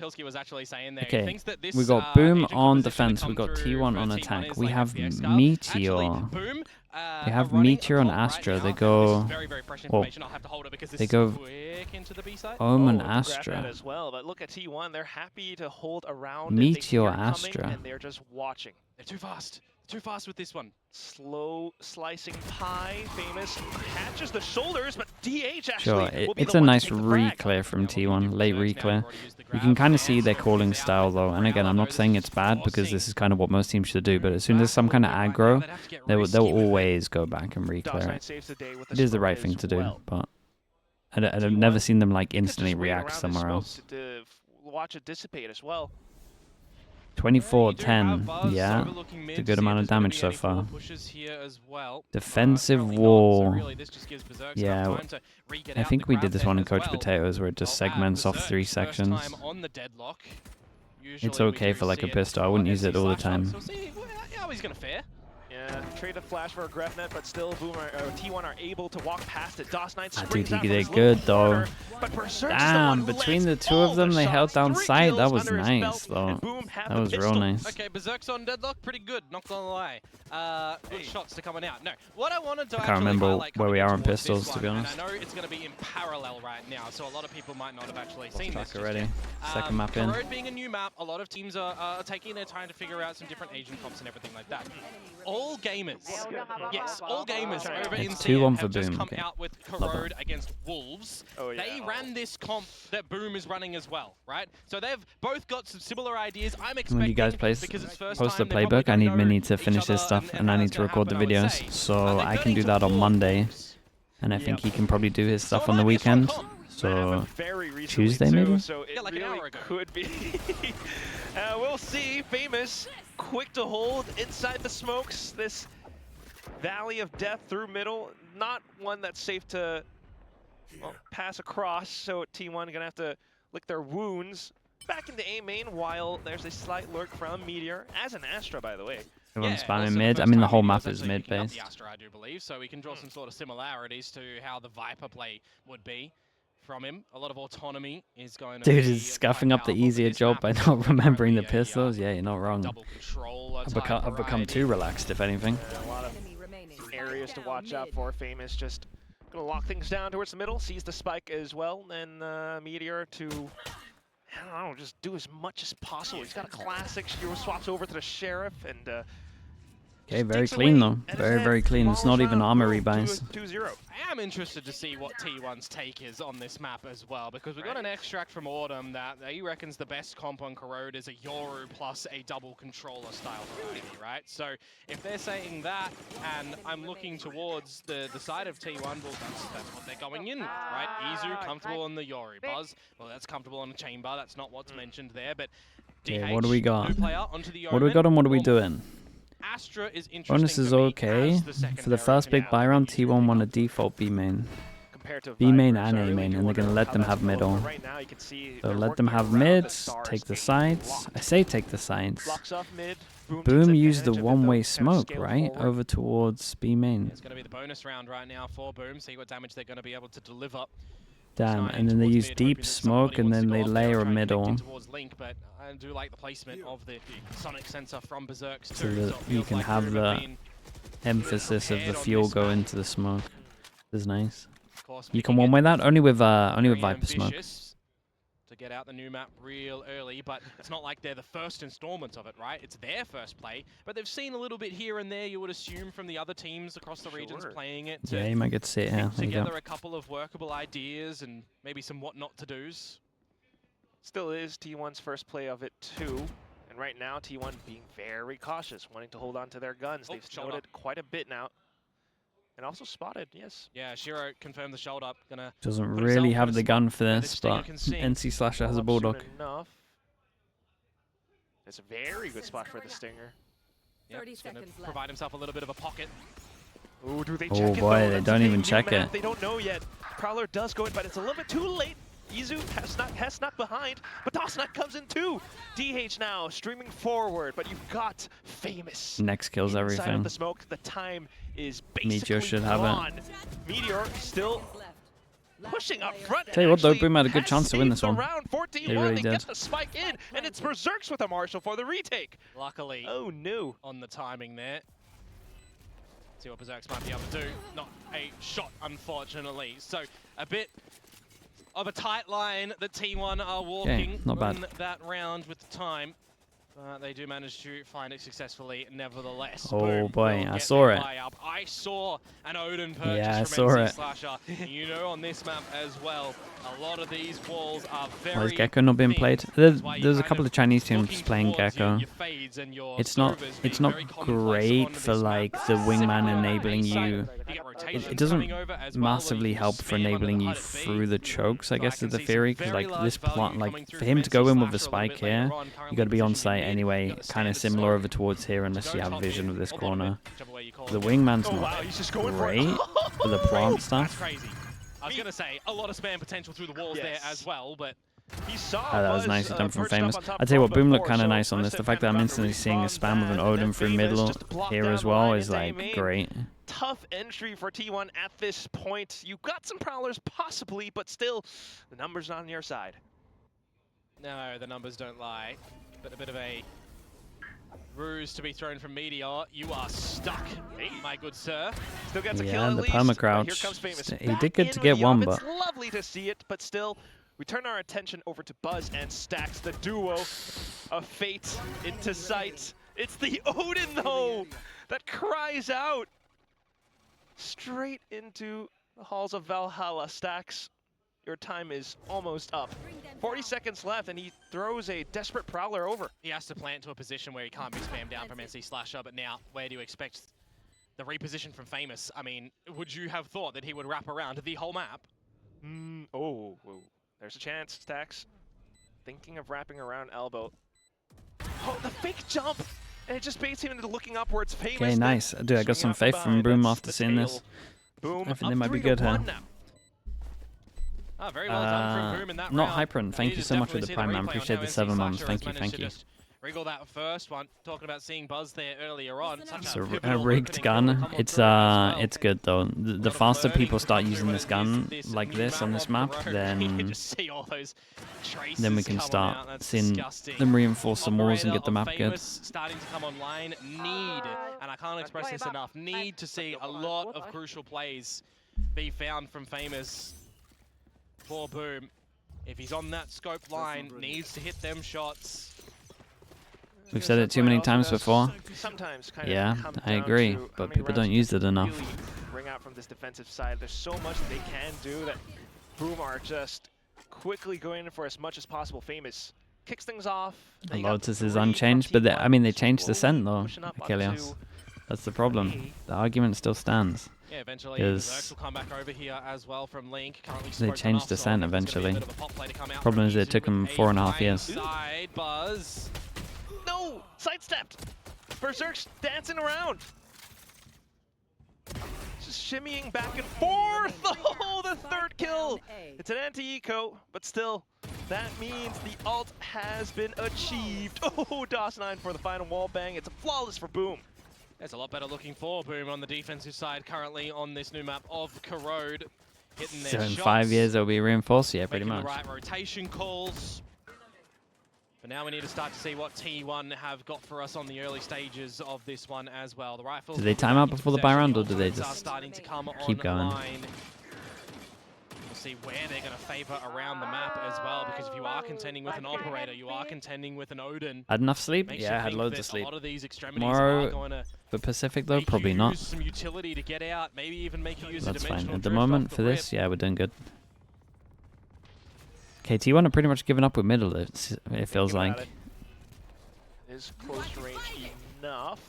Pilsky was actually saying there. Okay, He thinks that this, we got Boom agent on composition that defense. We come got through T1 for on T1 attack. is We like have FPX style. Meteor. Actually, Boom, They have are running Meteor a and plot right Astra. now, They and go. This is very, very fresh Well, information. I'll have to hold it because this they is go quick into the B side. Ohm and To grab that Astra. as well, but look at T1. They're happy to hold around. Meteor, if they hear it coming, Astra. and they're just watching. They're too fast. Too fast with this one. Slow slicing pie. Famous catches the shoulders, but DH actually Sure, will be it's the a one to nice take the frag. re-clear from T1, late re-clear. You can kind of see their calling style though, and again, I'm not saying it's bad because this is kind of what most teams should do, but as soon as some kind of aggro, they'll always go back and re-clear it. It is the right thing to do, but I've never seen them like instantly react somewhere else. To watch it dissipate as well. 24-10, yeah, it's a good amount of damage so far. Defensive wall, yeah, I think we did this one in Coach Potatoes where it just segments off 3 sections. It's okay for like a pistol, I wouldn't use it all the time. How he's gonna fare? Yeah, trade a flash for a Grefnet, but still T1 are able to walk past it. DOS9 Dude, he did good though. Damn, between the two of them, they held down sight. That was nice though. That was real nice. Okay, Berserk's on deadlock, pretty good, not gonna lie. Good shots to coming out. No, what I wanted to I can't remember where we are on pistols, to be honest. I know it's gonna be in parallel right now, so a lot of people might not have actually seen this. Already. Second map in. Corrode being a new map, a lot of teams are taking their time to figure out some different agent comps and everything like that. All gamers, yes, all gamers over in CM have just come out with Corrode against Wolves. They ran this comp that Boom is running as well, right? So they've both got some similar ideas. I'm expecting, when you guys post the playbook, I need Minnie to finish this stuff and I need to record the videos. So I can do that on Monday. And I think he can probably do his stuff on the weekend. So Tuesday maybe? So it really could be. We'll see. Famous, quick to hold inside the smokes. This valley of death through middle, not one that's safe to pass across. So T1 gonna have to lick their wounds. Back into A main while there's a slight lurk from Meteor, as an Astra, by the way. Everyone's spamming mid. I mean, the whole map is mid-based. The Astra, I do believe, so we can draw some sort of similarities to how the Viper play would be from him. A lot of autonomy is going to Dude is scuffing up the easier job by not remembering the pistols. Yeah, you're not wrong. I've become too relaxed, if anything. A lot of areas to watch out for. Famous just gonna lock things down towards the middle, sees the spike as well, and Meteor to, I don't know, just do as much as possible. He's got a classic, Shiro swaps over to the Sheriff, and okay, very clean though. Very, very clean. It's not even armor rebuys. 2-0. I am interested to see what T1's take is on this map as well, because we've got an extract from Autumn that he reckons the best comp on Corrode is a Yoru plus a double controller style variety, right? So if they're saying that, and I'm looking towards the side of T1, well, that's what they're going in, right? Izu comfortable on the Yoru. Buzz, well, that's comfortable on the chamber. That's not what's mentioned there, but Okay, what do we got? Onto the What do we got and what are we doing? Astra is Bonus is okay. For the first big buy round, T1 won a default B main. B main and A main, and they're going to let them have middle. So let them have mid, take the sides. I say take the sides. Boom used the one-way smoke, right? Over towards B main. It's going to be the bonus round right now for Boom. See what damage they're going to be able to deliver. Damn, and then they use deep smoke and then they layer a middle. But I do like the placement of the sonic sensor from Berserks so that you can have the emphasis of the fuel go into the smoke. This is nice. You can one-way that only with Viper smoke. To get out the new map real early, but it's not like they're the first installment of it, right? It's their first play, but they've seen a little bit here and there, you would assume, from the other teams across the regions playing it. Yeah, you might get to see it here. Together a couple of workable ideas and maybe some what not to do's. Still is T1's first play of it too, and right now T1 being very cautious, wanting to hold on to their guns. They've showed it quite a bit now. And also spotted, yes. Yeah, Shiro confirmed the shoulder up. Doesn't really have the gun for this, but NC Slasher has a Bulldog. Enough. It's a very good spot for the Stinger. Yep, 30 seconds left. Provide himself a little bit of a pocket. Ooh, do they check it? Oh boy, they don't even check it. They don't know yet. Prowler does go in, but it's a little bit too late. Izu has snuck behind, but DOS9 comes in too. DH now streaming forward, but you've got Famous. Next kills everything. Of the smoke, the time is basically Meteor should have gone. it. Meteor still pushing up front. Tell you what, though, Boom had a good chance to win this one. Round 14, they really did. Get the spike in, and it's Berserks with a Marshall for the retake. Luckily, oh no, on the timing there. See what Berserks might be able to do. Not a shot, unfortunately. So a bit of a tight line that T1 are walking not bad. in that round with the time. They do manage to find it successfully, nevertheless. Oh Boom, boy, I saw it. I saw an Odin purchase I from saw NC it. Slasher. You know, on this map as well, a lot of these walls are very. Why is Gecko not being thin. played? There's a couple of Chinese teams playing Gecko. It's not great for like the wingman enabling you. It doesn't massively help for enabling you through the chokes, I guess is the theory. Because like this plot, like for him to go in with a spike here, you got to be on site anyway. Kind of similar over towards here, unless you have vision of this corner. The wingman's not great for the plant stuff. I was going to say, a lot of spam potential through the walls there as well, but... that was nicely done from Famous. I'd tell you what, Boom looked kind of nice on this. The fact that I'm instantly seeing a spam with an Odin through middle here as well is like great. Tough entry for T1 at this point. You got some Prowlers possibly, but still, the numbers not on your side. No, the numbers don't lie, but a bit of a ruse to be thrown from Meteor. You are stuck, my good sir. Still gets a kill at the least. perma crouch. Here comes Famous. He did good to get one, but it's lovely to see it, but still, we turn our attention over to Buzz and Stacks, the duo of fate into sight. It's the Odin, though, that cries out straight into the halls of Valhalla. Stacks, your time is almost up. 40 seconds left, and he throws a desperate Prowler over. He has to plant to a position where he can't be spammed down from NC Slasher, but now, where do you expect the reposition from Famous? I mean, would you have thought that he would wrap around the whole map? Oh, there's a chance, Stacks. Thinking of wrapping around elbow. Oh, the fake jump! And it just baits him into looking upwards. Famous. okay, nice. Dude, I got some faith from Boom after seeing this. Boom, I think they might be good here. Very well done from Boom in that not round. Hyperin, thank you so much for the Prime, man. Appreciate the 7 months. Thank you. Wriggle that first one. Talking about seeing Buzz there earlier on. It's a rigged gun. It's good though. The faster people start using this gun like this on this map, then we can start seeing them reinforce some walls and get the map good. Starting to come online. And I can't express this enough, need to see a lot of crucial plays be found from Famous. For Boom, if he's on that scope line, needs to hit them shots. We've said it too many times before. Sometimes yeah, I agree, but people don't use it enough. Really bring out from this defensive side. There's so much that they can do that Boom are just quickly going in for as much as possible. Famous kicks things off. Lotus is unchanged, but I mean they changed the scent though, Achilles. That's the problem. The argument still stands. Yeah, eventually Berserks will come back over here as well from Link. They changed the scent eventually. Problem is it took them 4.5 years. Side Buzz. No! Sidestepped! Berserk's dancing around! Just shimmying back and forth! Oh, the third kill! It's an anti-eco, but still, that means the ult has been achieved. Oh, DOS9 for the final wall bang. It's a flawless for Boom. There's a lot better looking for Boom on the defensive side currently on this new map of Corrode. Hitting their so in shots, 5 years it'll be reinforced, yeah, pretty much. The right rotation calls. But now we need to start to see what T1 have got for us on the early stages of this one as well. The rifles. Do they time out before the buy round, or do they just starting to come keep going? We'll see where they're going to favor around the map as well, because if you are contending with an operator, you are contending with an Odin. Had enough sleep? Yeah, I had loads of sleep. A lot of these Tomorrow for Pacific though, probably not. Some utility to get out, maybe even make you use That's fine. At the drift moment off the for this, rip. yeah, we're doing good. Okay, T1 are pretty much giving up with middle, it feels like. It is close range enough.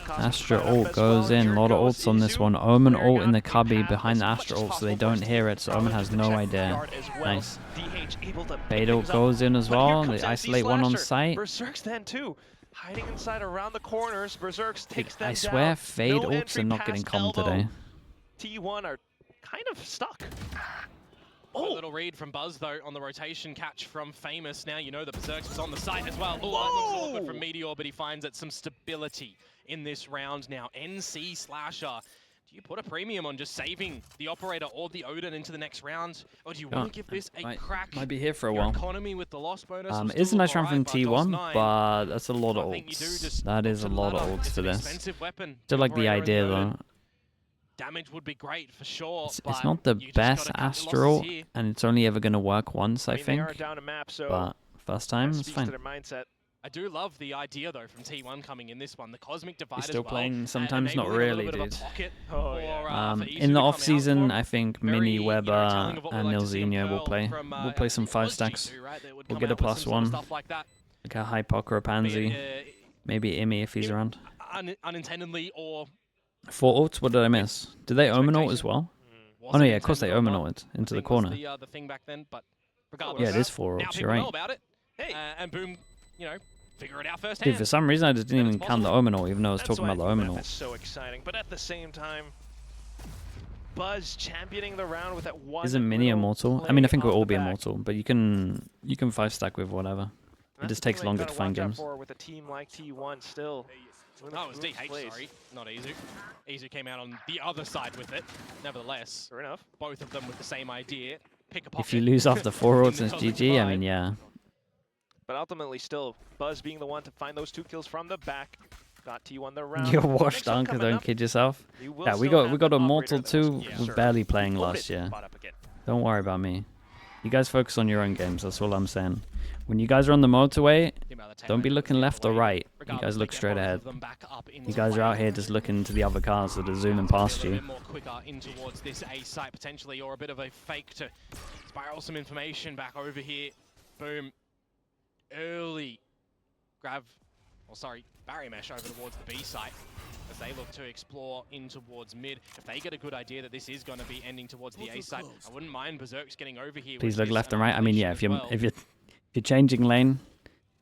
Astra ult goes in, a lot of ults on this one. Omen ult in the cubby behind the Astra ult so they don't hear it, so Omen has no idea. Nice. Fade ult goes in as well, they isolate one on site. Berserk's then too, hiding inside around the corners. Berserk's takes them down. I swear Fade ults are not getting calm today. T1 are kind of stuck. A little read from Buzz, though, on the rotation catch from Famous. Now you know that Berserks was on the site as well. Oh, that looks awkward from Meteor, but he finds it some stability in this round now. NC Slasher Do you put a premium on just saving the Operator or the Odin into the next round? Or do you want to give this a crack? Might be here for a Your while. economy with the loss bonus Is a nice run from T1, DOS9, but that's a lot of ults. That is a lot of ults for this. Still like the idea though. Damage would be great for sure. It's not the best Astral, and it's only ever going to work once, I think. But first time, it's fine. I do love the idea though from T1 coming in this one. The Cosmic Divide He's still as well, playing, sometimes not really, dude. In the off season, I think Mini, Weber, and Nilzinho will play. We'll play some 5 stacks. We'll get a +1, like a Hypoc or a Pansy, maybe Imi if he's around. Unintendedly or 4 ults. What did I miss? Did they Omen ult as well? Oh no, yeah, of course they Omen ulted into the corner. Yeah, it is 4 ults. You're right. And boom. You know, figure it out first. Dude, for some reason I just didn't even count the Omen ult, even though I was talking about the Omen ult. That's so exciting, but at the same time, Buzz championing the round with that one. Isn't Mini immortal? I mean, I think we'll all be immortal, but you can 5 stack with whatever. It just takes longer to find games. With a team like T1 still. Oh, it was DH, sorry, not Izu. Izu came out on the other side with it. Nevertheless, fair enough. Both of them with the same idea. Pick a pocket. If you lose off the 4 ults, it's GG. I mean, yeah. But ultimately, still, Buzz being the one to find those 2 kills from the back. Got T1 the round. You're washed on, because don't kid yourself. Yeah, we got Immortal too. We're barely playing last year. Don't worry about me. You guys focus on your own games. That's all I'm saying. When you guys are on the motorway, don't be looking left or right. You guys look straight ahead. You guys are out here just looking to the other cars that are zooming past you. More quicker in towards this A site potentially, or a bit of a fake to spiral some information back over here. Boom. Early barrier mesh over towards the B site as they look to explore in towards mid. If they get a good idea that this is going to be ending towards the A site, I wouldn't mind Berserks getting over here. Please look left and right. I mean, yeah, if you're changing lane,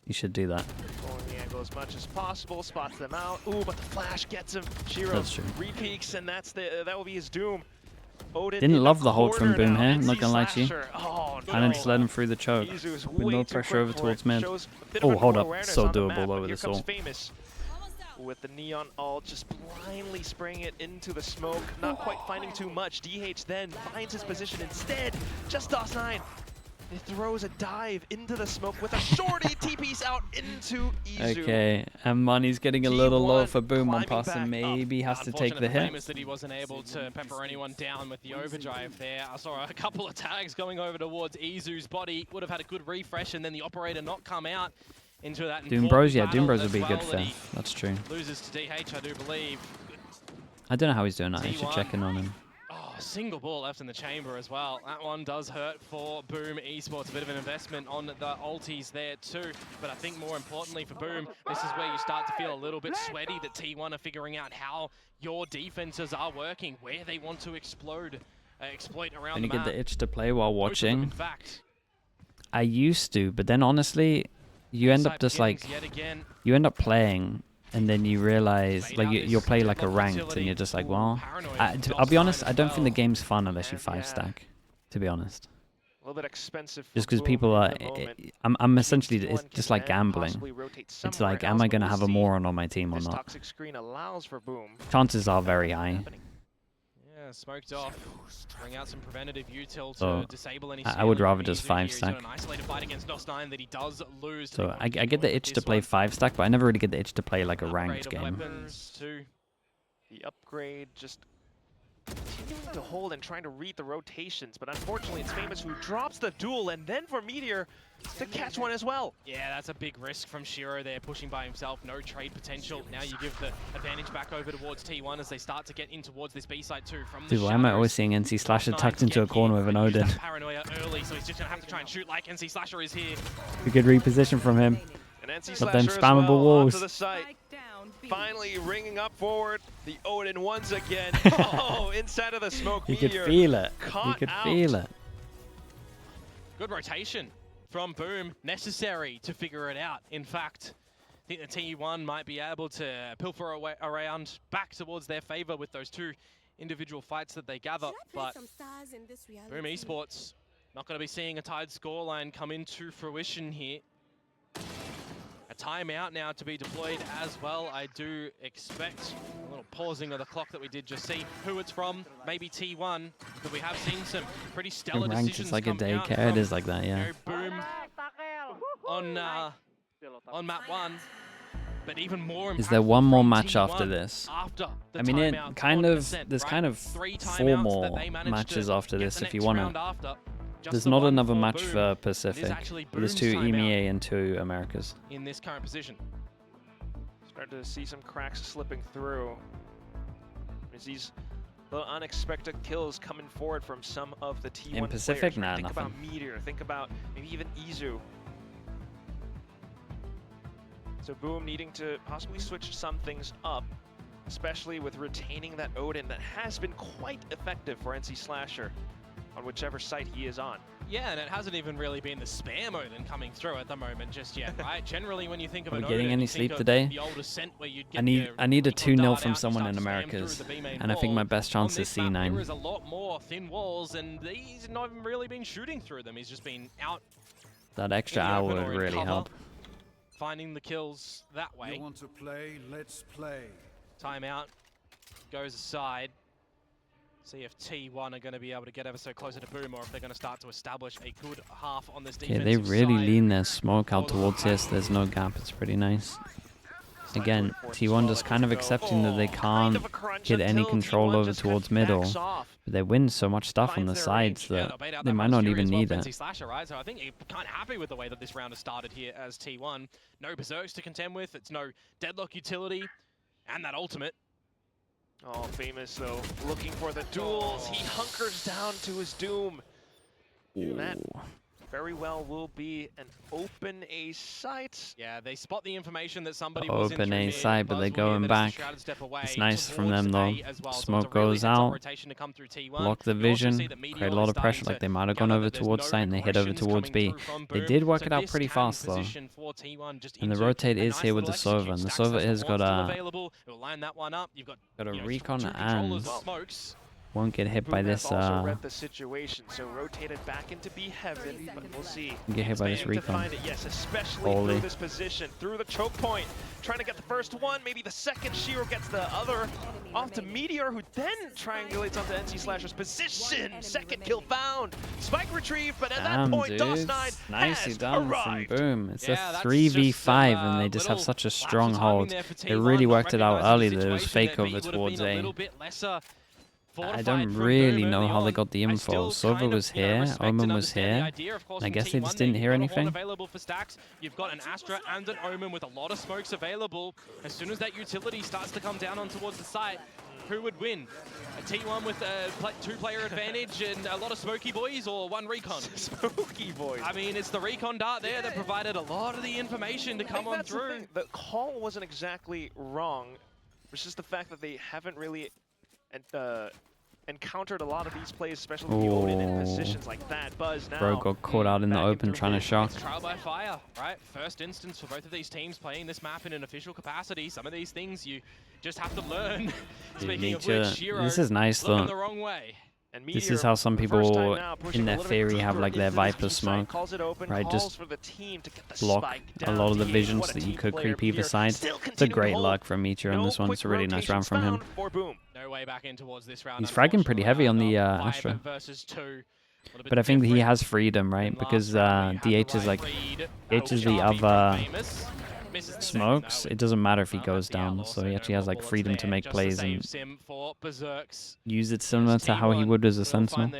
you should do that. Pulling the angle as much as possible, spots them out. Ooh, but the flash gets him. Shiro re-peeks, and that will be his doom. Odin didn't love the hold from Boom here, not gonna lie to you. And then just let him through the choke. With no pressure over towards mid. Oh, hold up. So doable over this ult. With the Neon ult, just blindly spraying it into the smoke, not quite finding too much. DH then finds his position instead. Just DOS9. It throws a dive into the smoke with a shorty TP's out into Izu. Okay, and money's getting a little low for Boom on pass, and maybe has to take the hit. Famous that he wasn't able to pepper anyone down with the overdrive there. I saw a couple of tags going over towards Izu's body. Would have had a good refresh, and then the Operator not come out into that. Doom Bros, yeah, Doom Bros would be good for. That's true. Loses to DH, I do believe. I don't know how he's doing that. I should check in on him. Single ball left in the chamber as well. That one does hurt for Boom Esports. A bit of an investment on the ultis there too. But I think more importantly for Boom, this is where you start to feel a little bit sweaty that T1 are figuring out how your defenses are working, where they want to exploit around the map. Can you get the itch to play while watching? I used to, but then honestly, you end up just like, you end up playing and then you realize, like, you'll play like a ranked, and you're just like, well, I'll be honest, I don't think the game's fun unless you 5-stack, to be honest. A little bit expensive. Just because people are, I'm essentially, it's just like gambling. It's like, am I going to have a moron on my team or not? Chances are very high. Yeah, smoked off. Bring out some preventative util to disable any. I would rather just 5-stack. An isolated fight against DOS9 that he does lose. So I get the itch to play 5-stack, but I never really get the itch to play like a ranked game. The upgrade just continuing to hold and trying to read the rotations, but unfortunately it's Famous who drops the duel, and then for Meteor to catch one as well. Yeah, that's a big risk from Shiro there, pushing by himself, no trade potential. Now you give the advantage back over towards T1 as they start to get in towards this B side too. From dude, why am I always seeing NC Slasher tucked into a corner with an Odin? Paranoia early, so he's just gonna have to try and shoot like NC Slasher is here. A good reposition from him. And NC But them Slasher spammable walls. onto the site. Finally ringing up forward, the Odin once again. Oh, inside of the smoke. He could feel it. He could feel it. Good rotation from Boom, necessary to figure it out. In fact, I think the T1 might be able to pilfer around back towards their favor with those 2 individual fights that they gather. But Boom Esports not going to be seeing a tied scoreline come into fruition here. A timeout now to be deployed as well. I do expect a little pausing of the clock that we did just see who it's from, maybe T1, but we have seen some pretty stellar Ranked decisions is like a come out daycare. It from, is like that, yeah. Boom on map 1. But even more is there one more match T1 after this? After the I mean, it timeouts kind on of ASCENT, there's right? kind of 3 4 timeouts more that they managed matches to after get this the if you next want round to. after. Just There's the not one another for match Boom. for It is Pacific, actually but there's Boom's 2 timeout EMEA and 2 Americas. in this current position. Starting to see some cracks slipping through. There's these little unexpected kills coming forward from some of the T1 In Pacific, players, right? nah, Think nothing. about Meteor, think about maybe even Izu. So Boom needing to possibly switch some things up, especially with retaining that Odin that has been quite effective for NC Slasher on whichever site he is on. Yeah, and it hasn't even really been the spam Odin coming through at the moment just yet, right? Generally, when you think of an Are we getting Odin, any you think sleep of today? the old ASCENT where you'd get I need a recon 2-0 dart from out, someone you in start spam Americas, through the B main and I think my wall. best chance On is this map, C9. there is a lot more thin walls, and he's not even really been shooting through them. He's just been out That extra in the hour open would or in really cover, help. finding the kills that way. You want to play? Let's play. Timeout goes aside. See if T1 are going to be able to get ever so closer to Boom, or if they're going to start to establish a good half on this Yeah, defensive they really side. lean their smoke out towards this. There's no gap. It's pretty nice. Again, T1 just kind of accepting that they can't get any control over towards middle. But they win so much stuff on the sides that they might not even need it. Slasher, right? So I think you're kind of happy with the way that this round has started here as T1. No berserks to contend with. It's no deadlock utility. And that ultimate. Oh, Famous though, looking for the duels. He hunkers down to his doom. And that very well will be an open A site. Yeah, they spot the information that somebody was in Open A through site, but they're going back. It's nice from them though. Smoke goes out, block the vision, create a lot of pressure. Like they might have gone over towards site and they hit over towards B. They did work it out pretty fast though. And the rotate is here with the Sova, and the Sova has got a recon and won't get hit by this. Read the situation, so rotated back into B heaven, but we'll see. Get hit by this recon. Yes, especially through this position, through the choke point, trying to get the first one, maybe the second. Shiro gets the other off to Meteor, who then triangulates onto NC Slasher's position. Second kill found. Spike retrieved, but at that point, DOS9 nicely has done arrived. from Boom. It's a 3v5, and they just have such a strong hold. They really worked it out early that it was fake over towards A. I don't really know how they got the info. Sova was here, Omen was here. I guess they just didn't hear anything. You've got an Astra and an Omen with a lot of smokes available. As soon as that utility starts to come down on towards the site, who would win? A T1 with a 2-player advantage and a lot of smoky boys, or one recon? Smoky boys. I mean, it's the recon dart there that provided a lot of the information to come on through. The call wasn't exactly wrong. It's just the fact that they haven't really encountered a lot of these plays, especially with the Odin in positions like that. Buzz now. Bro got caught out in the open trying to shock. It's trial by fire, right? First instance for both of these teams playing this map in an official capacity. Some of these things you just have to learn. Speaking of which, Shiro, this is nice though. the wrong way. And Meteor, this is how some people in their theory have like their Viper smoke, right? Just block a lot of the visions that you could creep either side. It's a great luck from Meteor on this one. It's a really nice round from him. No way back in towards this round. He's fragging pretty heavy on the Astra. But I think he has freedom, right? Because DH is like, DH is the other smokes. It doesn't matter if he goes down, so he actually has like freedom to make plays and use it similar to how he would as a Sentinel.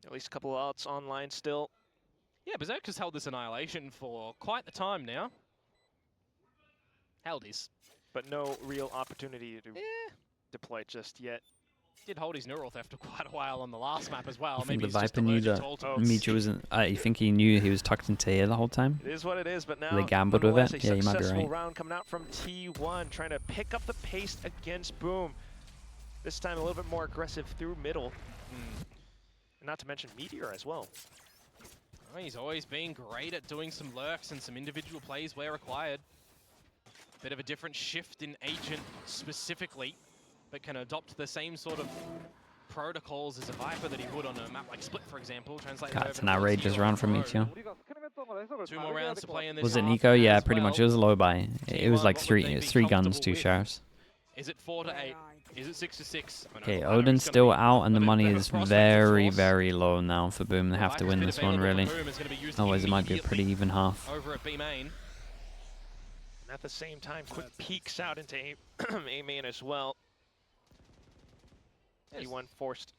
At least a couple of outs online still. Yeah, Berserk has held this Annihilation for quite the time now. Held his. But no real opportunity to deploy just yet. Did hold his neural theft for quite a while on the last map as well. I think Maybe the Viper knew that Meteor wasn't. You think he knew he was tucked into here the whole time? It is what it is, but now they gambled with it. Yeah, you might be right. Round coming out from T1, trying to pick up the pace against Boom. This time a little bit more aggressive through middle. And not to mention Meteor as well. Oh, he's always been great at doing some lurks and some individual plays where required. Bit of a different shift in Agent specifically, but can adopt the same sort of protocols as a Viper that he would on a map like Split, for example. God, it's an outrageous round from Meteor. 2 more rounds to play in this. Was it half Nico? Yeah, as pretty much. It well. was low buy. It was like three guns, 2 sheriffs. Is it 4 to 8? Is it 6 to 6? Okay, Odin's still out, and the money is very, very low now for Boom. They have to win this one, really. Otherwise, it might be a pretty even half. Over at B main. And at the same time, quick peeks out into A main as well. T1 forced.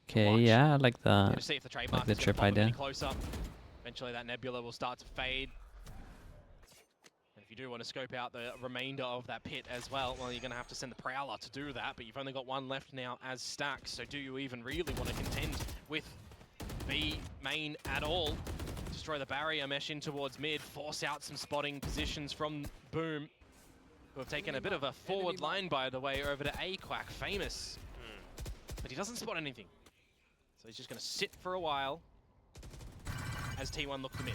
Okay, yeah, I like the To see if the trademark the is gonna trip pop a bit idea. closer. Eventually, that nebula will start to fade. And if you do want to scope out the remainder of that pit as well, well, you're going to have to send the Prowler to do that, but you've only got 1 left now as Stacks, so do you even really want to contend with B main at all? Destroy the barrier, mesh in towards mid, force out some spotting positions from Boom, who have taken a bit of a forward line, by the way, over to A-Quack, Famous. But he doesn't spot anything. So he's just going to sit for a while as T1 look to mid.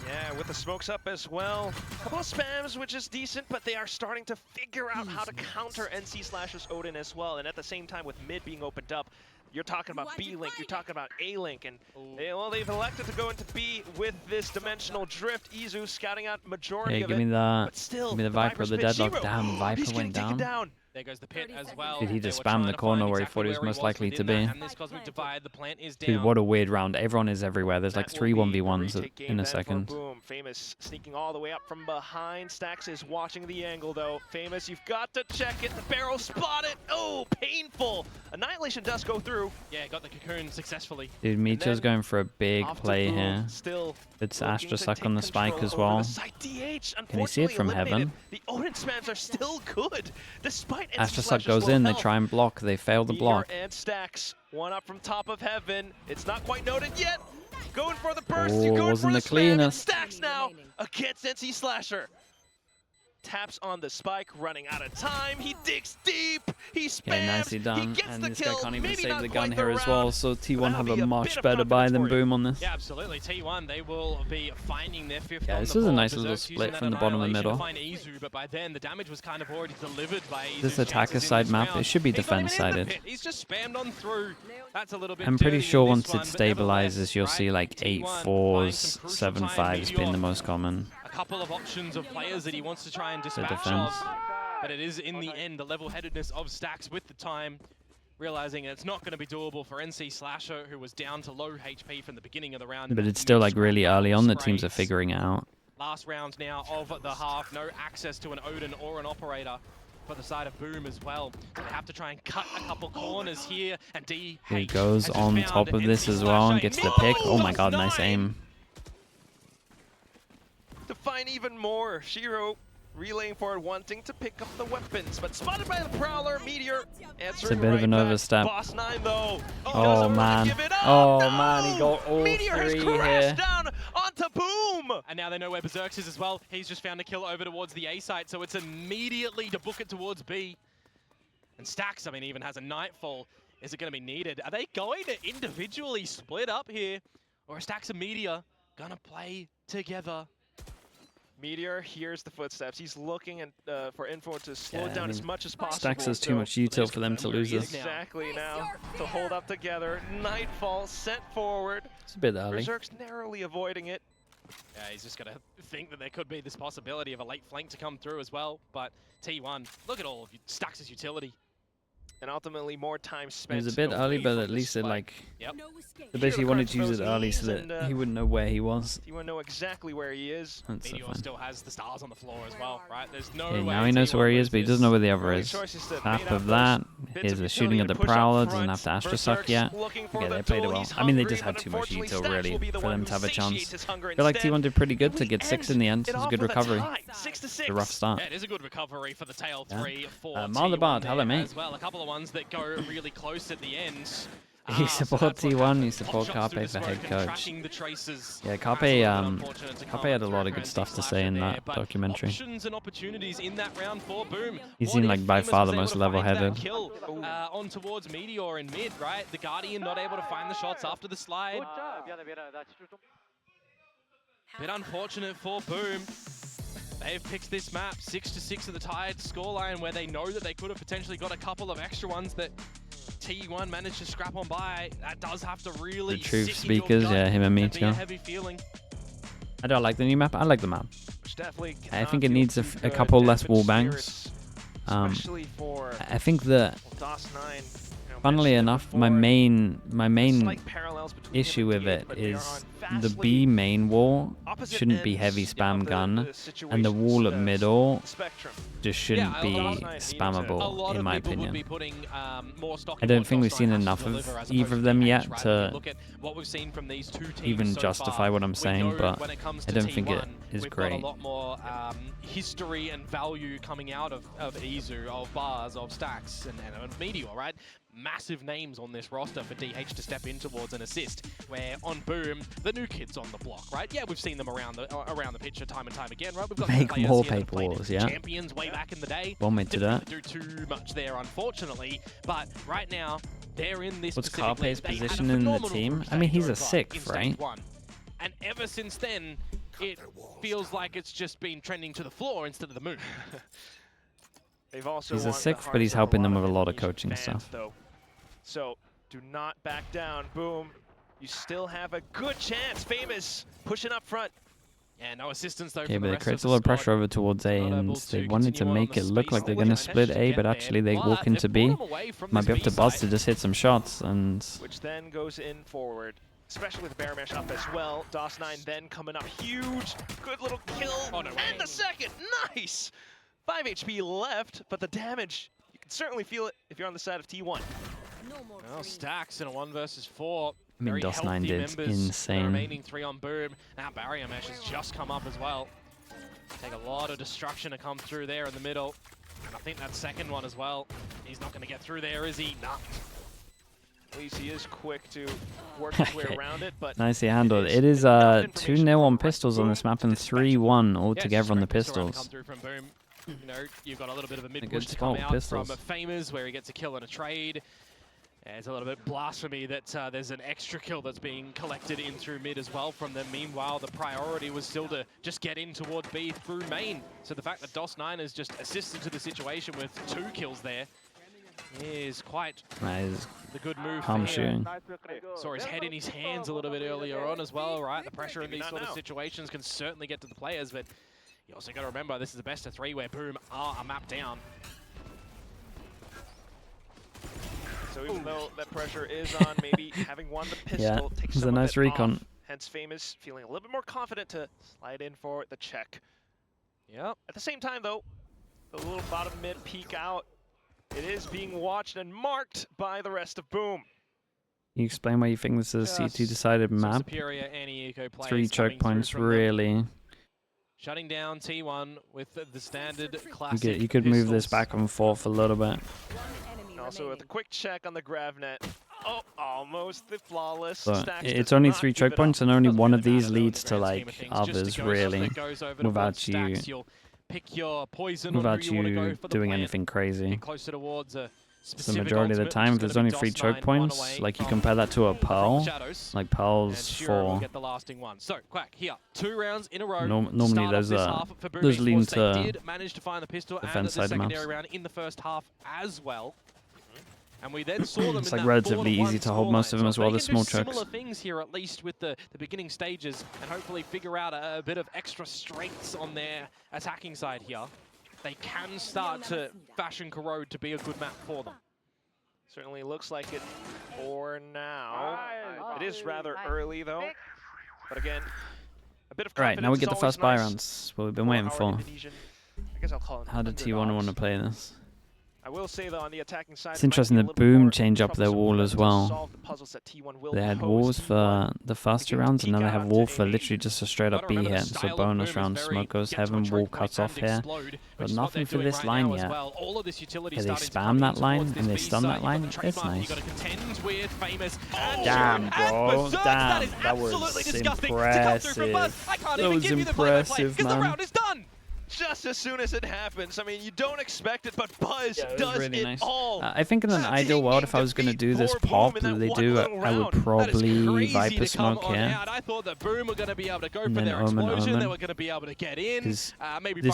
Yeah, with the smokes up as well. A couple of spams, which is decent, but they are starting to figure out how to counter NC Slasher's Odin as well. And at the same time, with mid being opened up, you're talking about B-Link, you're talking about A-Link, and they've elected to go into B with this dimensional drift. Izu scouting out majority Yeah, of give it, me the but still, Viper, the deadlock. Zero. Damn, Viper He's went getting taken down. There goes the pit as well. Did he They just were spam trying the to corner find where he exactly thought he was where most likely to within be? that, and this cosmic divide, the plant is Dude, down. what a weird round. Everyone is everywhere. There's like That 3 will be a 1v1s retake game in a then for second. Boom. Famous sneaking all the way up from behind. Stacks is watching the angle though. Famous, you've got to check it. The barrel spotted. Oh, painful. Annihilation does go through. Yeah, got the cocoon successfully. Dude, Micho's then going for a big Off to play Boom, here. Still It's looking Astra to Suck take on the spike control as over well. the site. DH, Can you see it from unfortunately heaven? eliminated. The Odin spams are still good, despite Astra NC Suck Slasher's goes low in, they health. try and block, they fail the Meteor block. and Stacks, one up from top of heaven. It's not quite noted yet. Going for the burst. Oh, You're going wasn't for the spam, and cleanest. Stacks now against NC Slasher. Taps on the spike, running out of time. He digs deep. He spams. Yeah, nicely He done. gets And the this guy kill. can't even Maybe save not the gun quite here as well, round. so T1 That'll have be a a much bit of better buy than confidence for you. Boom on this. Yeah, absolutely. T1, they will be finding their 5th Yeah, on this the was a board. nice little Berserk's split using from that the bottom of the annihilation middle. to find Izu, but by then the damage was kind of already delivered by Izu's This attacker chances in side this map, round. it should be He's not even in the defense-sided. pit. He's just spammed on through. That's a little bit I'm pretty dirty sure in once this it one, but nevertheless, stabilizes, you'll right, see like T1 8 buying 4s, some crucial 7 time. 5s being the Meteor, most common. a couple of options of players that he wants to try and dispatch defense. of, but it is in the end the level-headedness of Stacks with the time, realizing it's not going to be doable for NC Slasher, who was down to low HP from the beginning of the round. But it's still like really early on, the teams are figuring it out. Last round now of the half, no access to an Odin or an operator for the side of Boom as well. They have to try and cut a couple corners here, and DH He goes has on found top of this NC as well and Slasher gets in the mid. pick. Oh my god, nice 9. aim. To find even more, Shiro relaying forward, wanting to pick up the weapons, but spotted by the Prowler. Meteor answering It's a bit of an back. overstep. Boss 9 though. Oh, doesn't man. wanna give it up. Oh, No! man, he got all Meteor has 3 crashed here. down onto Boom. And now they know where Berserk's is as well. He's just found a kill over towards the A site, so it's immediately to book it towards B. And Stacks, I mean, even has a Nightfall. Is it going to be needed? Are they going to individually split up here? Or are Stacks and Meteor going to play together? Meteor hears the footsteps. He's looking and for info to slow Yeah, it down I mean, as much as possible. Stacks has too So much util for them to lose this. exactly now to hold up together. Nightfall sent forward. It's a bit early. Berserk's narrowly avoiding it. Yeah, he's just going to think that there could be this possibility of a late flank to come through as well. But T1, look at all of Stacks' utility. And ultimately more time It spent. was a bit early, away but from at the least it spike. like... Yep. They basically wanted to use those it early so knees that and, he wouldn't know where he was. You want to know exactly where he is. That's so Meteor fun. still has the stars on the floor as well, right? There's no Okay, way now he knows T1 where he is, loses but he doesn't know where the other Only is. choice is to Half bait out of those that. bits Here's of the utility shooting of to the push up Prowler. front. Doesn't have to Astra Suck Berserk's yet. looking for Okay, the they played it tool. well. He's I mean, they hungry, just had but too much unfortunately util, Stacks really, will be the for one them who to have a chance. satiates his hunger I feel like instead. T1 did pretty good to We get 6 end in the end. it It was a off good with recovery. tie, 6-6. A rough start. Yeah, it is a good recovery for the tail Yeah. 3 for Marlon T1 Bard, there hello, mate. as well. A couple of ones that go really close at the end. You So support that's what T1, happened. you support Pop shots Carpe through the for head smoke and coach. tracking the traces. Yeah, That's Carpe, a little bit unfortunate to Carpe come had a lot through of good for stuff NC to say Slasher in there, that but documentary. Options and opportunities in that round for Boom. He What seemed if like by Famous far was the able most to find that level-headed. kill, on towards Meteor in mid, right? The Guardian not able to find the shots after the slide. Bit unfortunate for Boom. They've picked this map 6-6 at the tied scoreline, where they know that they could have potentially got a couple of extra ones that T1 managed to scrap on by. That does have to really The truth sit in your speakers, gut yeah, him and be a Meteor. heavy feeling. I don't like the new map. I like the map. Definitely I think it needs a couple less wall bangs. I think that, funnily enough, my main issue with it is the B main wall shouldn't be heavy spam gun, and the wall at middle just shouldn't be spammable, in my opinion. I don't think we've seen enough of either of them yet to even justify what I'm saying, but I don't think it is great. We've got a lot more history and value coming out of Izu, of Bars, of Stacks, and Meteor, right? Massive names on this roster for DH to step in towards an assist, where on Boom, the new kids on the block, right? Yeah, we've seen them around the picture time and time again, right? We've got make more paper walls, yeah. Champions way back in the day. Well made to that. Do too much there, unfortunately, but right now they're in this. What's Carpe's position in the team? I mean, he's a 6th, right? And ever since then, it feels like it's just been trending to the floor instead of the moon. He's a 6th, but he's helping them with a lot of coaching stuff. Though. So do not back down. Boom. You still have a good chance. Famous pushing up front. Yeah, no assistance though. Okay, but it creates a lot of pressure over towards A, and they wanted to make it look like they're going to split A, but actually they walk into B. Might be up to Buzz to just hit some shots, and which then goes in forward. Especially with Bear Mesh up as well. DOS9 then coming up huge. Good little kill. Oh, no, and the second. Nice. 5 HP left, but the damage, you can certainly feel it if you're on the side of T1. Well, Stacks in a 1 versus 4. I mean, DOS9 did insane. The remaining 3 on Boom. Now Barrier Mesh has just come up as well. Take a lot of destruction to come through there in the middle. And I think that second one as well. He's not going to get through there, is he? Nah. At least he is quick to work his way around it, but nicely handled. It is 2-0 on pistols on this map and 3-1 altogether on the pistols. You know, you've got a little bit of a mid-push to come out from Famous, where he gets a kill and a trade. It's a little bit blasphemy that there's an extra kill that's being collected in through mid as well from them. Meanwhile, the priority was still to just get in towards B through main. So the fact that DOS9 has just assisted to the situation with 2 kills there is quite the good move for him. Saw his head in his hands a little bit earlier on as well, right? The pressure in these sort of situations can certainly get to the players, but you also got to remember this is the best of 3 where Boom are a map down. So even though that pressure is on, maybe having won the pistol takes some a nice recon. Off. Hence Famous feeling a little bit more confident to slide in for the check. Yep. At the same time though, the little bottom mid peek out. It is being watched and marked by the rest of Boom. Can you explain why you think this is a C2 decided map? 3 choke points, really. Shutting down T1 with the standard classic. You could move this back and forth a little bit. Also with a quick check on the Gravnet. Oh, almost the flawless. But it's only 3 choke points, and only one of these leads to like others, really, without you doing anything crazy. So the majority of the time, if there's only 3 choke points, like you compare that to a Pearl, like Pearl's 4. So Quack here, 2 rounds in a row. Normally those lean to defense side maps. Round in the first half as well. And we then saw them it's like relatively easy to hold most of them as well, the small chokes. Similar things here, at least with the beginning stages, and hopefully figure out a bit of extra strengths on their attacking side here. They can start to fashion Corrode to be a good map for them. Certainly looks like it for now. It is rather early though. But again, a bit of confidence. Right, now we get the first buy nice. rounds. What we've been waiting for. I guess I'll call How did T1 want to play this? I will say though, on the attacking side, it's interesting that Boom change up their wall as well. They had walls for the first 2 rounds, and now they have wall for literally just a straight up B hit. So bonus round, smoke goes heaven, wall cuts off here. But nothing for this line yet. Okay, they spam that line and they stun that line. It's nice. Damn, bro. Damn, that was impressive. That was impressive, man. Just as soon as it happens. I mean, you don't expect it, but Buzz does really it nice. all. I think in an ideal world, if I was going to do this pop that they do, I would probably Viper Smoke here. I thought that Boom were going to be able to go and for their explosion. They were going to be able to get in. This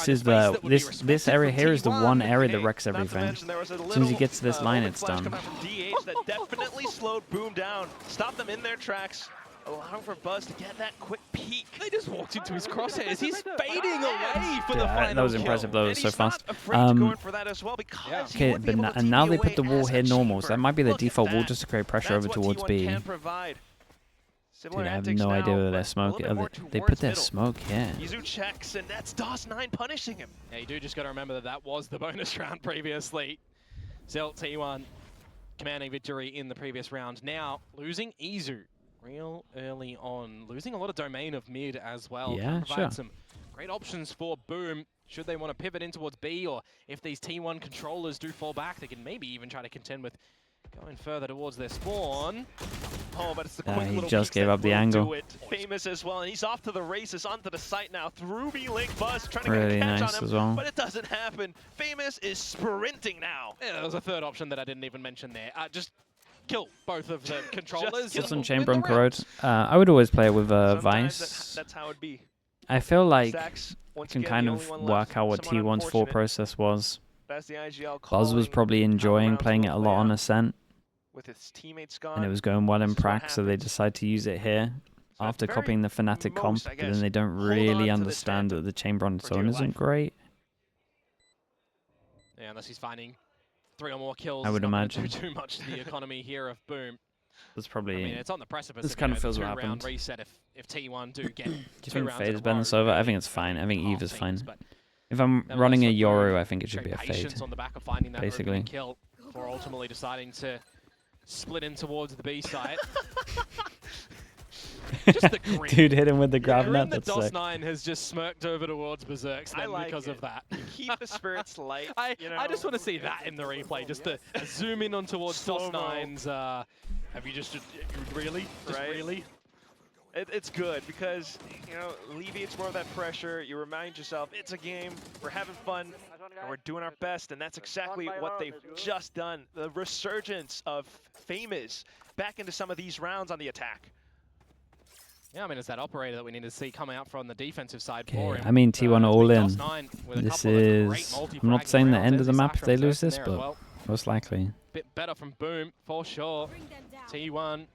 is this area here is the one area that wrecks everything. As soon as he gets to this line, it's done. DH that definitely slowed Boom down, stopped them in their tracks. allowing for Buzz to get that quick peek. They just walked into his crosshairs. He's fading away for the final that was kill. impressive though, it was And so he's not fast. afraid to go in for that as well because he Okay, would be able to and now TP they put the away wall as a here normal, so that chamber. might be the Look at default wall that. just to create pressure over That's what towards T1 B. can provide. Similar Dude, I have antics no now, idea whether but they're a smoke. little bit more They towards put their middle. smoke here. Izu checks, and that's DOS9 punishing him. Yeah, you do just got to remember that that was the bonus round previously. Still, T1 commanding victory in the previous round. Now, losing Izu real early on. Losing a lot of domain of mid as well. Yeah, sure. Some great options for Boom. Should they want to pivot in towards B, or if these T1 controllers do fall back, they can maybe even try to contend with going further towards their spawn. Oh, but it's the quick he little just peeks gave that up the will angle. do it. Famous as well, and he's off to the races, onto the site now. Through B-Link, Buzz trying to Really get a catch nice on him, as well. but it doesn't happen. Famous is sprinting now. Yeah, there was a third option that I didn't even mention there. Just kill both of the controllers. kill Some them. chamber on Win the round. Corrode. I would always play it with Sometimes Vice. that's how it'd be. I feel like Stacks, once can again, kind the of only one left. work out what Somewhat T1's thought unfortunate. process was. That's the IGL Buzz was calling probably how the enjoying rounds playing will it a play lot on out. Ascent, With his teammates gone. and it was going well in This is what prac, so they happens. decide to use it here So after at copying the very Fnatic comp, most, I but then guess, they don't hold on really to this understand fandom that the chamber on its for dear own isn't life. great. Yeah, unless he's finding 3 or more kills. I would it's not gonna imagine. do too much to the economy here of Boom. That's I probably. mean, it's on the precipice this of kind you of know, feels the what 2-round happened. reset if T1 do get Do you 2 think rounds in Fade a is better than row, Sova? I maybe think it's fine. I think half Eve is things, fine. but If I'm nevertheless, running a for Boom, Yoru, I think it should be great a Fade. patience on the back of finding that Basically. opening kill before ultimately deciding to split in towards the B site. Just the grin. Dude hit him with the grab Grin net. that That's sick. DOS9 has just smirked over towards Berserk's I then like because it. of that. Keep the spirits light. I you know? just want to see that in the replay, just to zoom in on towards Slow-mo. DOS9's. Have you just really? Just Right. really? It's good because, you know, alleviates more of that pressure. You remind yourself, it's a game, we're having fun, and we're doing our best, and that's exactly what they've just done. The resurgence of Famous back into some of these rounds on the attack. Yeah, I mean, it's that operator that we need to see come out from the defensive side for Okay, him. I mean T1 it's all been in. DOS9 with a This couple of great is. I'm not multi-fragging saying the rounds. end of There's the his map if Sakura they lose in this, there as but well. most likely. Bit better from Boom, for sure. T1.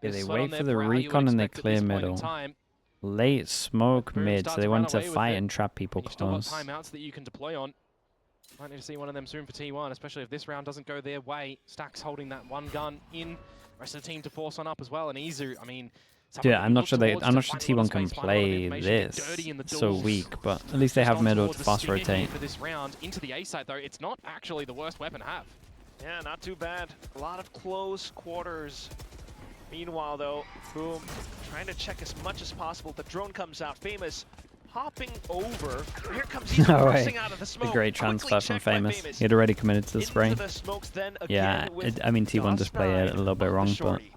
Yeah, is they sweat on wait their for the brow, you would recon and they expect at clear this point in middle. time. Late smoke Boom mid, so starts they to wanted run to away with fight it. and trap people You still got close. timeouts that you can deploy on. Might need to see one of them soon for T1, especially if this round doesn't go their way. Stack's holding that one gun in. Rest of the team to force one up as well. And Izu, I mean, Dude, I'm not sure T1 can play this. So weak, but at least they have middle to fast rotate. For this round into the A side though, it's not actually the worst weapon to have. Yeah, not too bad. A lot of close quarters. Meanwhile, though, Boom trying to check as much as possible. The drone comes out. Famous hopping over. Here comes Izu No way. bursting out of the A smoke. great Quickly transfer from checked by Famous. He had already committed to the Into spray. the smokes then Yeah, again with I mean T1 just play it a little bit DOS9 wrong, on the but shorty.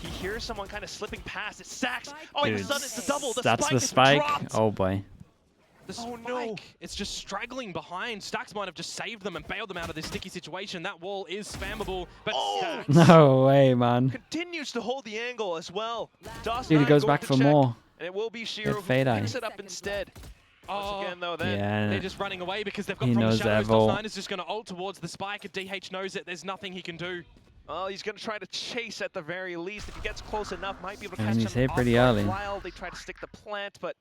He hears someone kind of slipping past. It Sacks. Oh, and dude, the sudden it's the double. The that's spike the is spike. dropped. Oh boy. The Oh, spike, no. it's just straggling behind. Stacks might have just saved them and bailed them out of this sticky situation. That wall is spammable, but Oh! Stacks No way, man. Continues to hold the angle as well. DOS9 Dude, he goes going back to for check, more. and it will be Shiro who fade eye. picks it up instead. Once Oh, again, though, then Yeah. they're just running away because they've got He from the knows shadows. their vault. DOS9 is just going to ult towards the spike, and DH knows it. There's nothing he can do. well, he's going to try to chase at the very least. If he gets close enough, might be able to And catch he's him hit off pretty guard early. while they try to stick the plant. But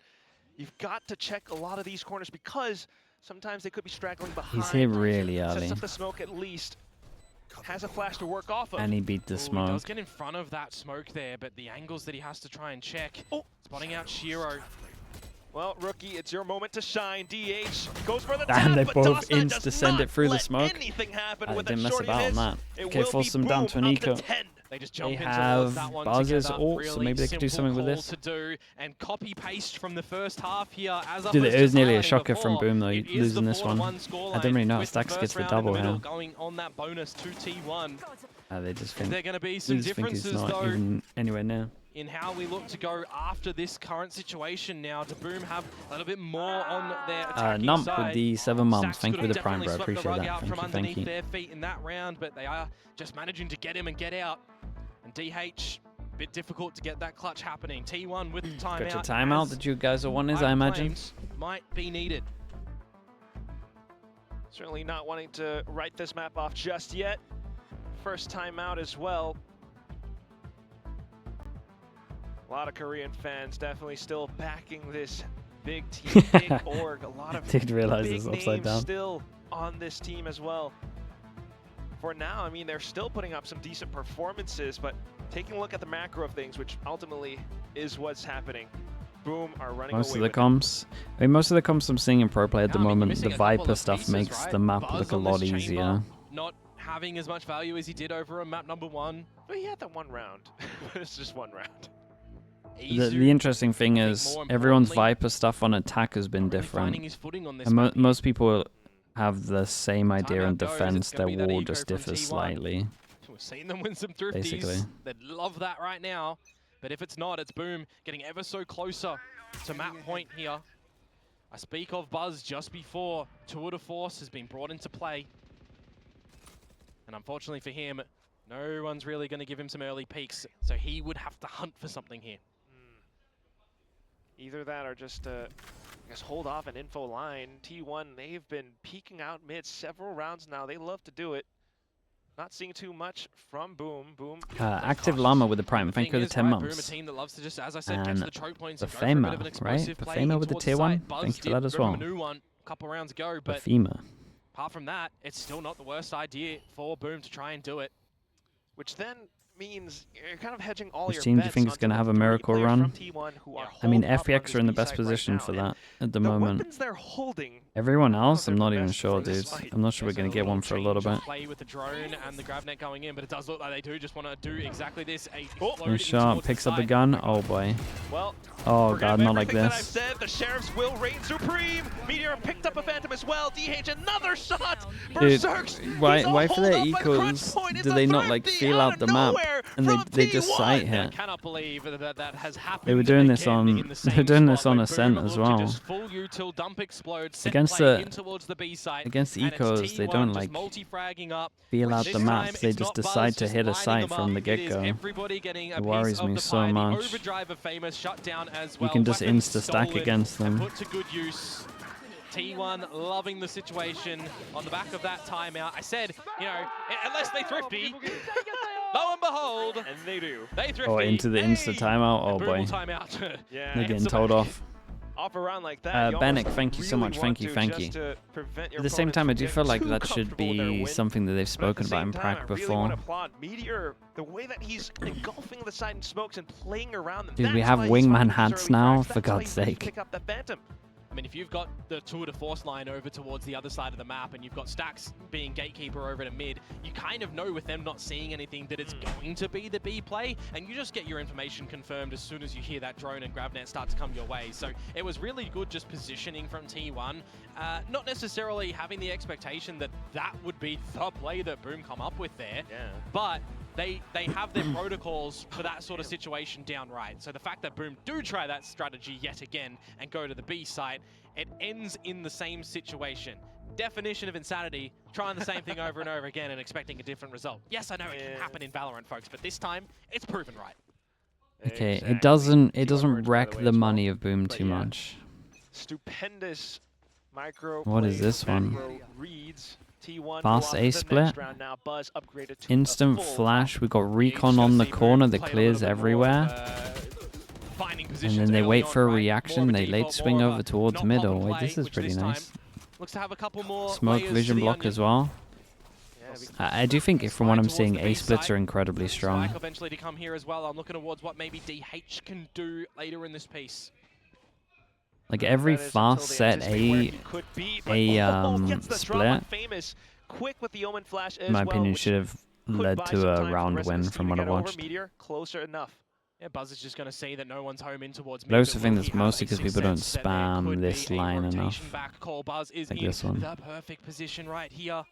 you've got to check a lot of these corners because sometimes they could be straggling behind. He's hit really Sets early. up the smoke at least. Has a flash to work off of. And he beat the Ooh, he smoke. does get in front of that smoke there, but the angles that he has to try and check. Oh. Spotting out Shiro. Well, rookie, it's your moment to shine. DH goes for the Damn, tap, they but both DOS9 insta does send not it through the let smoke. anything happen They with didn't that mess shorty about on miss. that. It Okay, will force be them down to Boom an up to eco. 10. They just jump They in towards have that one Buzz's together. ult, so Really maybe they could do simple something with call this. to do, and copy paste from the first half here. As Dude, was it was just nearly a highlighting shocker from before, Boom though, it is losing the this one. 4-1 scoreline I don't really know if with Stacks the gets first the round in double middle here. going on that bonus to T1. They just Is think, there going to be they some just think he's differences not though even anywhere near. in how we look to go after this current situation now? Do Boom have a little bit more on their attacking Nump side? with the 7 months. Stacks Thank you could for have the prime, bro. definitely swept the Appreciate rug that. out from Thank underneath you. their feet in that round, but they are just managing to get him and get out. And DH, a bit difficult to get that clutch happening. T1 with the timeout. Got your timeout as that you guys are wanting, I imagine. claims might be needed. Certainly not wanting to write this map off just yet. First time out as well. A lot of Korean fans definitely still backing this big team, big org. A lot of Did realize big it's upside names down. still on this team as well. For now, I mean, they're still putting up some decent performances, but taking a look at the macro of things, which ultimately is what's happening. Boom are running Most away of the with comps, I mean, most of the comps I'm seeing in pro play at the Yeah, I mean, moment, the missing a couple Viper of stuff pieces, makes right? the map Buzz look a on this lot chamber, easier. Not having as much value as he did over on map number 1. Well, he had that one round, but it's just one round. The interesting thing I think is more everyone's importantly, Viper stuff on attack has been not really different. finding his footing on this And map here. most people have the same idea in Timeout goes, defense, it's their gonna be that wall eco just from differs T1. slightly. We've seen them win some thrifties. Basically. They'd love that right now. But if it's not, it's Boom getting ever so closer to map point here. I speak of Buzz just before Tour de Force has been brought into play. And unfortunately for him, no one's really going to give him some early peaks. So he would have to hunt for something here. Either that or just, I guess, hold off an info line. T1, they've been peeking out mid several rounds now. They love to do it. Not seeing too much from Boom. Boom. Active Llama with the Prime, thank you for the 10 Boom, a months. team that loves to just, as I said, get to the choke points The and go for a bit of an Fema, right? explosive The play Fema in with the towards tier the 1, side. Buzz thank you for did that as bring him well. a new one a couple rounds ago, The but Fema. apart from that, it's still not the worst idea for Boom to try and do it. Which then means you're kind of hedging all Which your team do you bets think is onto going to the have a 3 miracle players run? from T1 who are I mean, holed up on FPX this are in the B best site right position now, for and that at the the moment. weapons they're holding, Everyone else, they're I'm the not even best sure, for this dudes. fight. I'm not sure we're There's going to get one for a little change bit. of play with the drone and the grab net going in, but it does look like they do just want to do exactly this. Nice shot, picks up the gun. Oh boy. well, Oh forget god, not like everything that I've this. said, the Sheriffs will reign supreme. Meteor picked up a Phantom as well. DH another shot. Dude, Berserks. why for their ecos do they not like feel out the map and they just sight I hit? cannot believe that has happened. They were doing this again on in the same spot where ASCENT Boom as looked to well. just full util dump explode, set Against play the in towards the B site, against and it's ecos, they T1 don't just like multi-fragging up. feel out This the time, maps. They it's just not decide Buzz to just hit a lining site them from up. the It is get-go. everybody getting a It piece worries of me the so pie. The much. overdrive of Famous shut down as well. You can just Weapons insta-stack stolen against and them. put to good use. T1 loving the situation on the back of that timeout. I said, you know, unless they thrifty, lo and behold, And they do. they thrifty. Oh, into the insta timeout. Oh Boom boy, timeout. Yeah. they're getting Hands told back. off. Off a round like that, you Bannock, almost thank you so really much. want Thank you, to thank just you. to prevent your At the same opponents time, I from do getting feel like too that should comfortable with their be win. something that they've But at spoken the about in same time, prac I really want to before. applaud Meteor, the way that he's engulfing the side in smokes and playing around them. Dude, we That's have why he's wingman finding these hats early now, frags. for That's why God's he can sake. Pick up that Phantom. I mean, if you've got the Tour de Force line over towards the other side of the map and you've got Stacks being gatekeeper over to mid, you kind of know with them not seeing anything that it's going to be the B play, and you just get your information confirmed as soon as you hear that drone and grab net start to come your way. So it was really good just positioning from T1, not necessarily having the expectation that that would be the play that Boom come up with there, but they have their protocols for that sort of situation down right. So the fact that Boom do try that strategy yet again and go to the B site, it ends in the same situation. Definition of insanity, trying the same thing over and over again and expecting a different result. Yes, I know it can happen in Valorant, folks, but this time it's proven right. Okay, Exactly. it doesn't T1 wreck by way the as well. money of Boom But too yeah. much. Stupendous micro. What is plays, this one? macro reads. T1 Fast go A off to the split. next round now. Buzz upgraded to a Instant full flash. We got You recon just on the see corner Boom that play a clears little bit more, everywhere. Finding And positions then they early wait on, for a right? reaction. More of a They late default, swing more of over a towards not middle. pop and Wait, play, this is which pretty time nice. looks to have a couple more Smoke layers vision to the block onion. as well. Yeah, I do think, from what I'm Towards seeing, the A B splits site. are incredibly strong. Spike eventually to come here as well. I'm looking towards what maybe DH can do later in this piece. Like every that is fast until they set anticipate where A, he could be, but gets the drop on split, Famous. Quick with the Omen flash as in my well, opinion, which should have could led buy to some time a for the round rest of win this from team what to I've get over. watched. Meteor, closer enough. Yeah, Buzz is just going to see that no one's home in towards I mid. also but think will that's he have mostly a 'cause people don't success that there spam could this be a line rotation enough. back call. Buzz is Like in this one. the perfect position right here.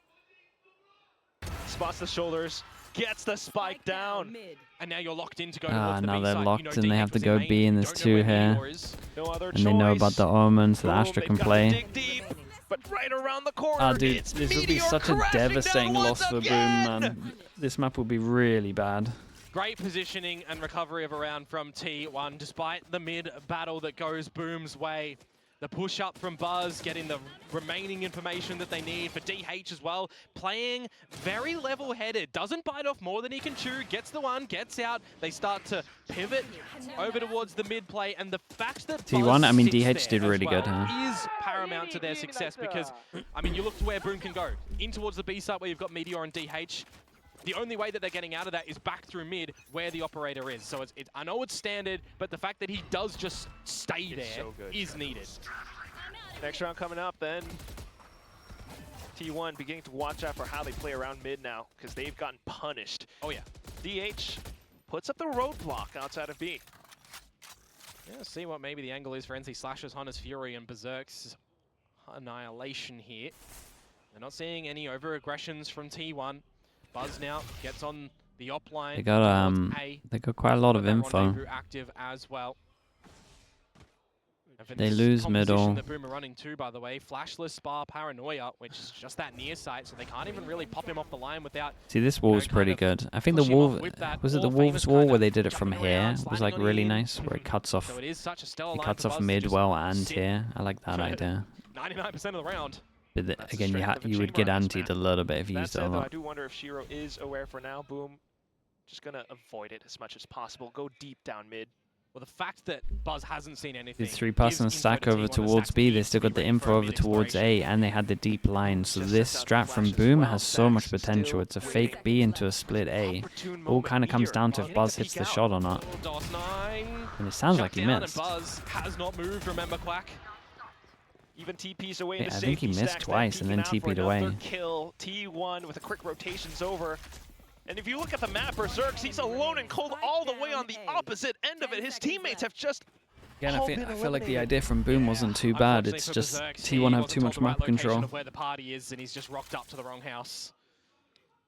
Spots the shoulders, gets the spike down. And now you're locked in to go towards the Now B they're side. locked You know and they have DH to go was in B main. in You this don't know two where here. Meteor is. No other And they know about choice. the Omen, so the Boom, Astra they've can got to play. dig deep, but right around the corner, Ah, dude, it's this would be Meteor such a crashing devastating down loss once for Boom, again. man. This map would be really bad. Great positioning and recovery of a round from T1, despite the mid battle that goes Boom's way. The push up from Buzz, getting the remaining information that they need for DH as well. Playing very level-headed, doesn't bite off more than he can chew, gets the one, gets out. They start to pivot over towards the mid play, and the fact that T1, I mean, DH did really good, huh? is paramount to their success because, I mean, you look to where Boom can go. In towards the B site where you've got Meteor and DH. The only way that they're getting out of that is back through mid where the operator is. So I know it's standard, but the fact that he does just stay there is needed. Next round coming up then. T1 beginning to watch out for how they play around mid now because they've gotten punished. Oh yeah. DH puts up the roadblock outside of B. Yeah, see what maybe the angle is for NC Slashers, Hunter's Fury, and Berserk's Annihilation here. They're not seeing any over-aggressions from T1. Buzz now gets on the op line. They got quite a lot of info. Active as well. They lose middle. The Boom are running too, by the way. Flashless, Spar, Paranoia, which is just that near site, so they can't even really pop him off the line without. See, this wall's pretty good. I think the Wolves, was it the Wolves wall where they did it from here? It was like really nice, where it cuts off. So it is such a stellar it cuts off mid well and here. I like that idea. 99% of the round. But again, you would get antied a little bit if you used it a lot. I do wonder if Shiro is aware for now. Boom, just gonna avoid it as much as possible. Go deep down mid. Well, the fact that Buzz hasn't seen anything. These 3-person stack over towards B. They still got the info over towards A, and they had the deep line. So this strat from Boom has so much potential. It's a fake B into a split A. All kind of comes down to if Buzz hits the shot or not. And it sounds like he missed. Buzz has not moved. Remember, Quack. Even TP's away. Yeah, I think he missed twice and then TP'd away. Kill T1 with a quick rotations over. And if you look at the map, Berserks, he's alone and cold all the way on the opposite end of it. His teammates have just Again, I feel like the idea from Boom wasn't too bad. It's just T1 have too much map control. Of where the party is, and he's just rocked up to the wrong house.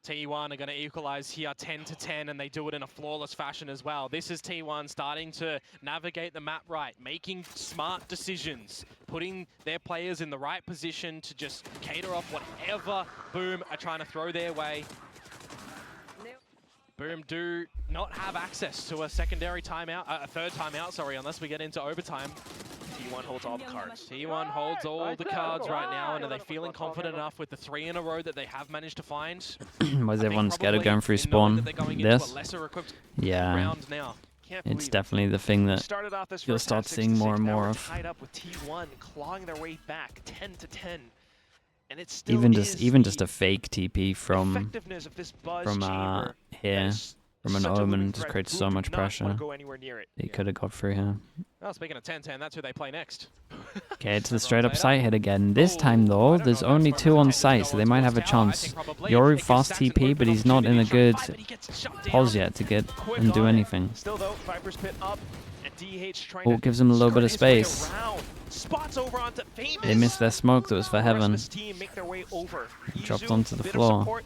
T1 are going to equalize here 10-10, and they do it in a flawless fashion as well. This is T1 starting to navigate the map right, making smart decisions, putting their players in the right position to just cater off whatever Boom are trying to throw their way. Boom do not have access to a secondary timeout, a third timeout, sorry, unless we get into overtime. T1 holds all the cards. T1 holds all the cards right now, and are they feeling confident enough with the 3 in a row that they have managed to find? Was everyone scared of going through spawn? This? Yeah. It's definitely the thing that you'll start seeing more and more of. Tied up with T1 clawing their way back 10-10. And it's even just a fake TP from here, from an Omen, just creates so much pressure. He could have got through here. Well, speaking of 10-10, that's who they play next. Okay, it's the straight up site hit again. This time though, there's only 2 on site, so they might have a chance. Yoru fast TP, but he's not in a good pause yet to get and do anything. Oh, gives him a little bit of space. They missed their smoke that was for heaven. Dropped onto the floor.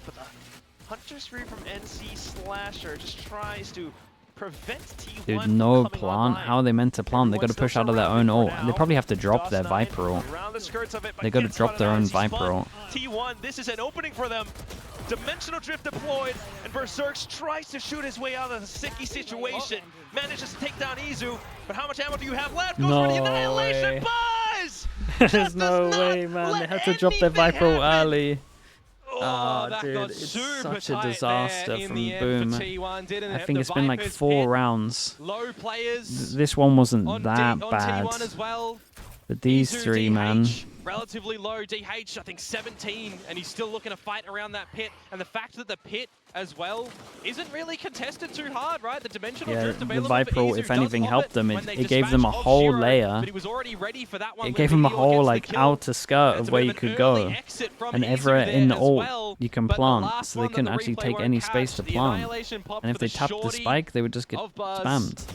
Hunter's Fury from NC Slasher just tries to prevent T1. Dude, no plant. How are they meant to plant? They got to push out of their own ult. They probably have to drop their Viper ult. They got to drop their own Viper ult. T1, this is an opening for them. Dimensional Drift deployed, and Berserks tries to shoot his way out of a sticky situation. Manages to take down Izu, but how much ammo do you have left? Goes for the Annihilation. Buzz! There's no way, man. They had to drop their Viper ult early. Oh, dude, it's such a disaster from Boom. I think it's been like 4 rounds. Low players. This one wasn't that bad. But these 3, man. Relatively low, DH, I think 17, and he's still looking to fight around that pit. And the fact that the pit as well isn't really contested too hard, right? The dimensional drift available the Viper, for Izu if anything, helped them. It gave them a dispatched whole Shiro, layer. but he was already ready for that one. It gave them a whole like outer skirt of where you could go. And everywhere in the ult you can plant, so they couldn't actually take any space to plant. And if they tapped the spike, they would just get spammed.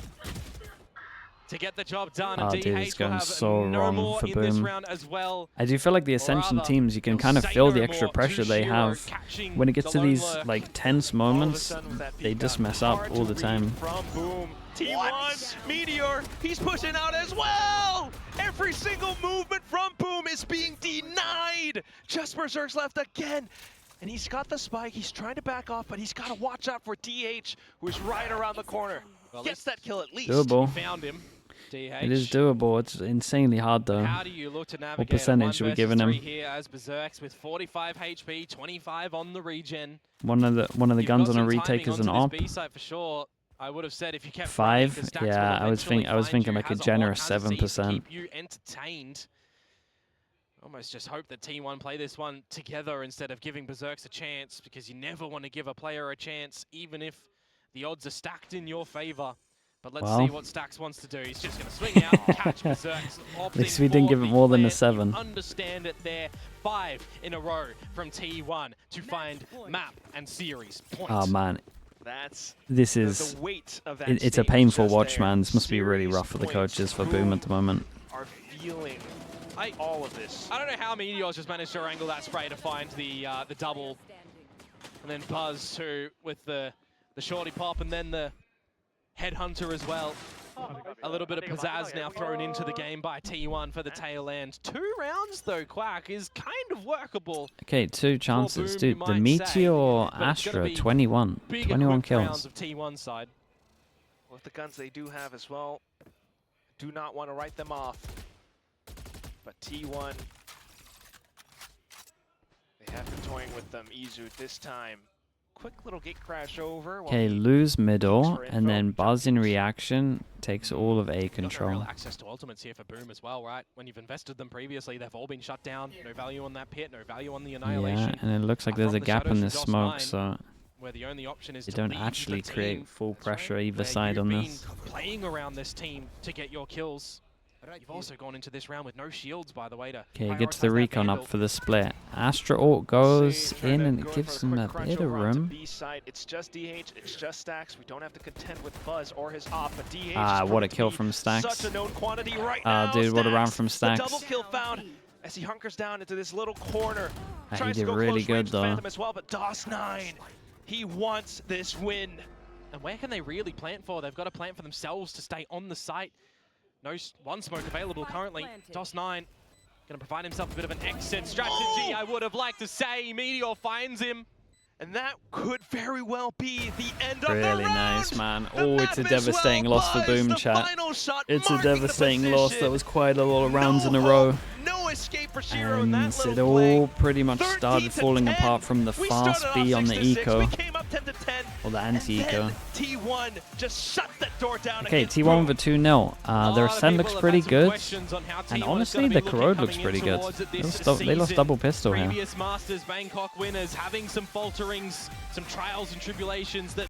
To get the job done, oh, and dude, it's DH going so wrong for Boom. As well. I do feel like the Ascension teams, you can kind of feel the extra pressure they have. When it gets to these like tense moments, they just mess up all the time. From Boom. T1, Meteor, he's pushing out as well! Every single movement from Boom is being denied! Just Berserk's left again. And he's got the spike, he's trying to back off, but he's got to watch out for DH, who is right around the corner. Well, gets that kill at least. Doable. Found him. It is doable. It's insanely hard though. How do you look to navigate What percentage are we giving him? here as Berserks with 45 HP, 25 on the regen. One of the guns on a retake is an op. For sure. I would have said if you kept 5. Yeah, I was thinking like a generous 7%. Keep you entertained. Almost just hope that T1 play this one together instead of giving Berserks a chance, because you never want to give a player a chance, even if the odds are stacked in your favor. But let's see what Stax wants to do. He's just going to swing out, catch Berserks. At least we didn't give it more than a 7. You understand it there. 5 in a row from T1 to find map and series points. Oh man, this is the weight of that it's a painful watch, man. This must be really rough for the coaches for Boom at the moment. Are feeling all of this. I don't know how Meteors just managed to wrangle that spray to find the double, and then Buzz too with the shorty pop, and then the headhunter as well. A little bit of pizzazz now thrown into the game by T1 for the tail end. 2 rounds though, Quack, is kind of workable. Okay, 2 chances, dude. The Meteor Astra, 21 kills. Of T1 side. With the guns they do have as well, do not want to write them off. But T1, they have been toying with them. Izu this time. Quick little gate crash over. Okay, lose middle, and then Buzz in reaction takes all of A control. Real access to ultimates here for Boom as well, right? When you've invested them previously, they've all been shut down. No value on that pit, no value on the annihilation. Yeah, and it looks like there's a gap in this smoke, so where the only option is they don't actually create full pressure either side on this. Playing around this team to get your kills. You've also gone into this round with no shields, by the way. Okay, gets the recon up for the split. Astra ult goes in and it gives him a bit of room. It's just DH, it's just Stax. We don't have to contend with Buzz or his op, but DH what a kill from Stax. Such a known quantity right now. Dude, what a round from Stax. Double kill found as he hunkers down into this little corner. He did really good though. As well, but DOS9, he wants this win. And where can they really plant for? They've got to plant for themselves to stay on the site. No one smoke available currently. DOS9 going to provide himself a bit of an exit strategy, I would have liked to say. Meteor finds him. And that could very well be the end of the round. Really nice, man. Oh, it's a devastating loss for Boom, chat. It's a devastating loss. That was quite a lot of rounds in a row. No escape for Shiro and in that it all pretty much started falling apart from the fast B on the eco. Or the anti-eco. T1 just shut that door down. Okay, T1 with a 2-0. Their Ascent looks pretty good. And honestly, the Corrode looks pretty good. They lost double pistol here. Previous Masters Bangkok winners having some falterings, some trials and tribulations that